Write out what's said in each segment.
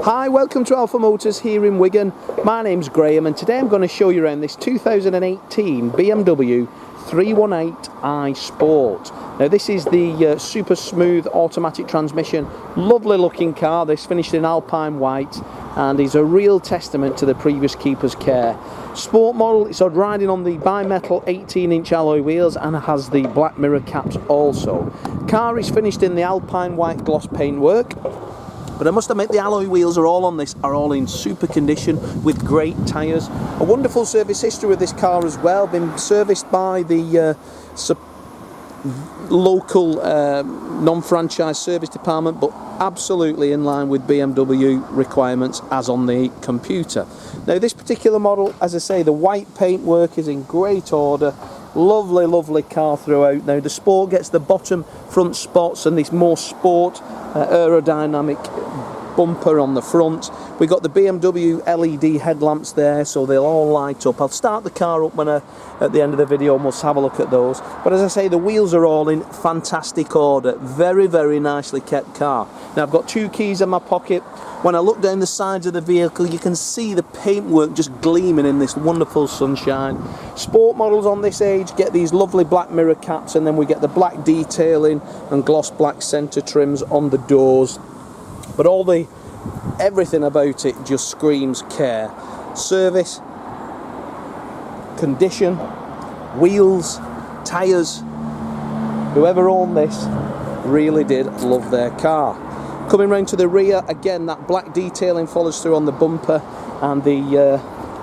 Hi, welcome to Alpha Motors here in Wigan. My name's Graham and today I'm going to show you around this 2018 BMW 318i Sport. Now this is the super smooth automatic transmission, lovely looking car. This finished in Alpine White and is a real testament to the previous keeper's care. Sport model, it's riding on the bimetal 18-inch alloy wheels and has the black mirror caps also. Car is finished in the Alpine White gloss paintwork. But I must admit the alloy wheels are all in super condition with great tyres. A wonderful service history with this car as well, been serviced by the local non-franchise service department, but absolutely in line with BMW requirements as on the computer. Now this particular model, as I say, the white paintwork is in great order. Lovely, lovely car throughout. Now the Sport gets the bottom front spots and this more sport aerodynamic bumper on the front. We've got the BMW LED headlamps there, so they'll all light up. I'll start the car up at the end of the video and we'll have a look at those. But as I say, the wheels are all in fantastic order. Very, very nicely kept car. Now I've got two keys in my pocket. When I look down the sides of the vehicle, you can see the paintwork just gleaming in this wonderful sunshine. Sport models on this age get these lovely black mirror caps, and then we get the black detailing and gloss black centre trims on the doors. But everything about it just screams care. Service, condition, wheels, tyres. Whoever owned this really did love their car. Coming round to the rear, again that black detailing follows through on the bumper, and the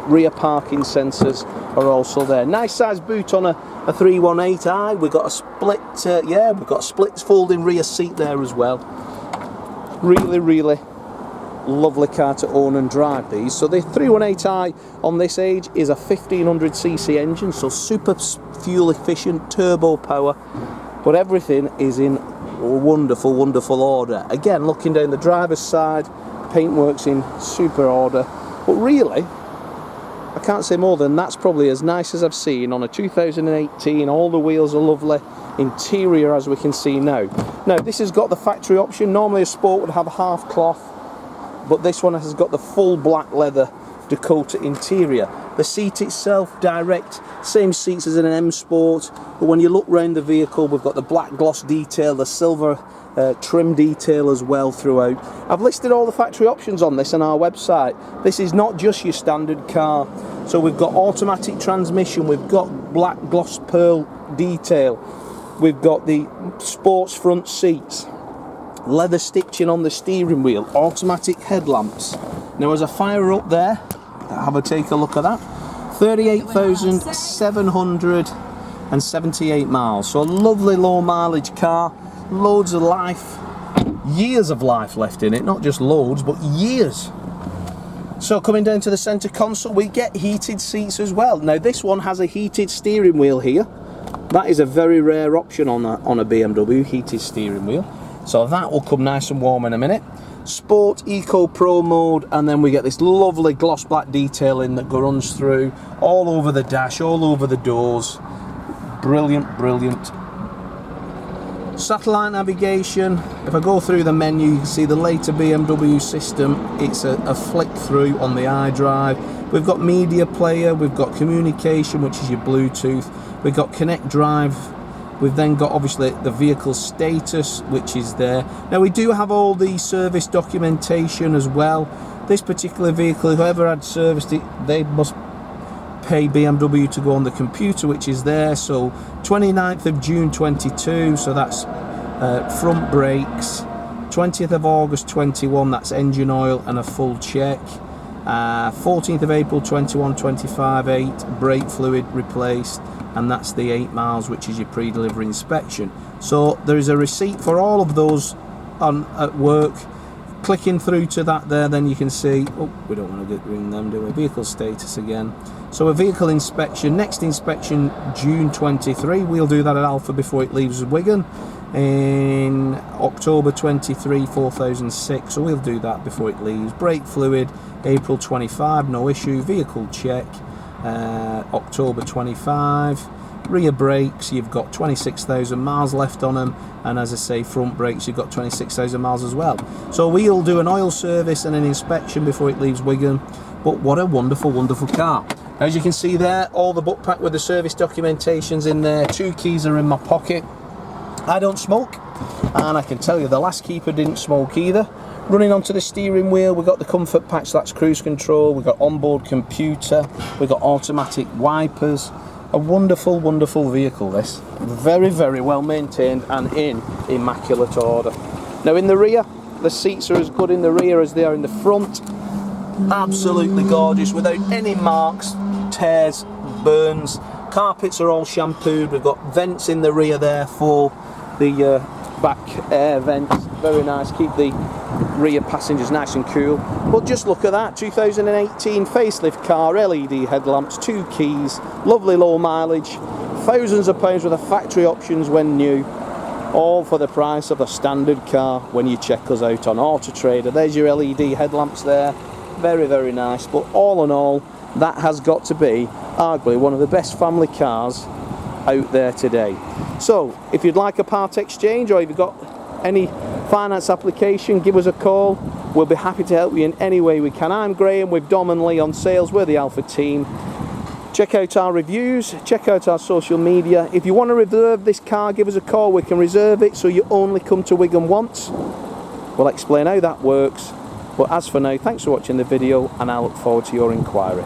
rear parking sensors are also there. Nice size boot on a 318i. We've got a split, we've got a split folding rear seat there as well. Really, really lovely car to own and drive these. So the 318i on this age is a 1500cc engine, so super fuel efficient, turbo power, but everything is in wonderful, wonderful order. Again, looking down the driver's side, paintwork's in super order. But really, I can't say more than that's probably as nice as I've seen on a 2018. All the wheels are lovely. Interior, as we can see now. Now, this has got the factory option. Normally a Sport would have a half cloth, but this one has got the full black leather Dakota interior. The seat itself, direct, same seats as in an M Sport, but when you look round the vehicle, we've got the black gloss detail, the silver trim detail as well throughout. I've listed all the factory options on this on our website. This is not just your standard car. So we've got automatic transmission, we've got black gloss pearl detail, we've got the sports front seats, leather stitching on the steering wheel, automatic headlamps. Now as I fire up there, have a take a look at that. 38,778 miles. So a lovely low mileage car, loads of life, years of life left in it, not just loads, but years. So coming down to the centre console, we get heated seats as well. Now this one has a heated steering wheel here. That is a very rare option on a BMW, heated steering wheel. So that will come nice and warm in a minute. Sport Eco Pro mode, and then we get this lovely gloss black detailing that runs through all over the dash, all over the doors. Brilliant, brilliant. Satellite navigation. If I go through the menu, you can see the later BMW system. It's a flick through on the iDrive. We've got media player, we've got communication, which is your Bluetooth. We've got Connect Drive. We've then got obviously the vehicle status, which is there. Now we do have all the service documentation as well. This particular vehicle, whoever had serviced it, they must pay BMW to go on the computer, which is there. So 29th of June 22, so that's front brakes. 20th of August 21, that's engine oil and a full check. 14th of April 21, 25/8, brake fluid replaced. And that's the 8 miles, which is your pre-delivery inspection. So there is a receipt for all of those at work. Clicking through to that there, then you can see, oh, we don't want to ring them, do we? Vehicle status again. So a vehicle inspection, next inspection June 23. We'll do that at Alpha before it leaves Wigan. In October 23, 4006. So we'll do that before it leaves. Brake fluid, April 25, no issue. Vehicle check. October 25, Rear brakes, you've got 26,000 miles left on them, and as I say, front brakes, you've got 26,000 miles as well. So we'll do an oil service and an inspection before it leaves Wigan. But what a wonderful, wonderful car. As you can see there, all the book pack with the service documentation's in there. 2 keys are in my pocket. I don't smoke, and I can tell you the last keeper didn't smoke either. Running onto the steering wheel, we've got the comfort patch, that's cruise control, we've got onboard computer, we've got automatic wipers. A wonderful, wonderful vehicle this. Very, very well maintained and in immaculate order. Now in the rear, the seats are as good in the rear as they are in the front. Absolutely gorgeous, without any marks, tears, burns. Carpets are all shampooed. We've got vents in the rear there for the back air vents. Very nice, keep the rear passengers nice and cool. But just look at that, 2018 facelift car, LED headlamps, 2 keys, lovely low mileage, thousands of pounds worth of factory options when new, all for the price of a standard car when you check us out on Auto Trader. There's your LED headlamps there, very, very nice. But all in all, that has got to be arguably one of the best family cars out there today. So if you'd like a part exchange, or if you've got any finance application, give us a call. We'll be happy to help you in any way we can. I'm Graham with Dom and Lee on sales. We're the Alpha team. Check out our reviews, check out our social media. If you want to reserve this car, give us a call. We can reserve it so you only come to Wigan once. We'll explain how that works. But as for now, thanks for watching the video, and I look forward to your inquiry.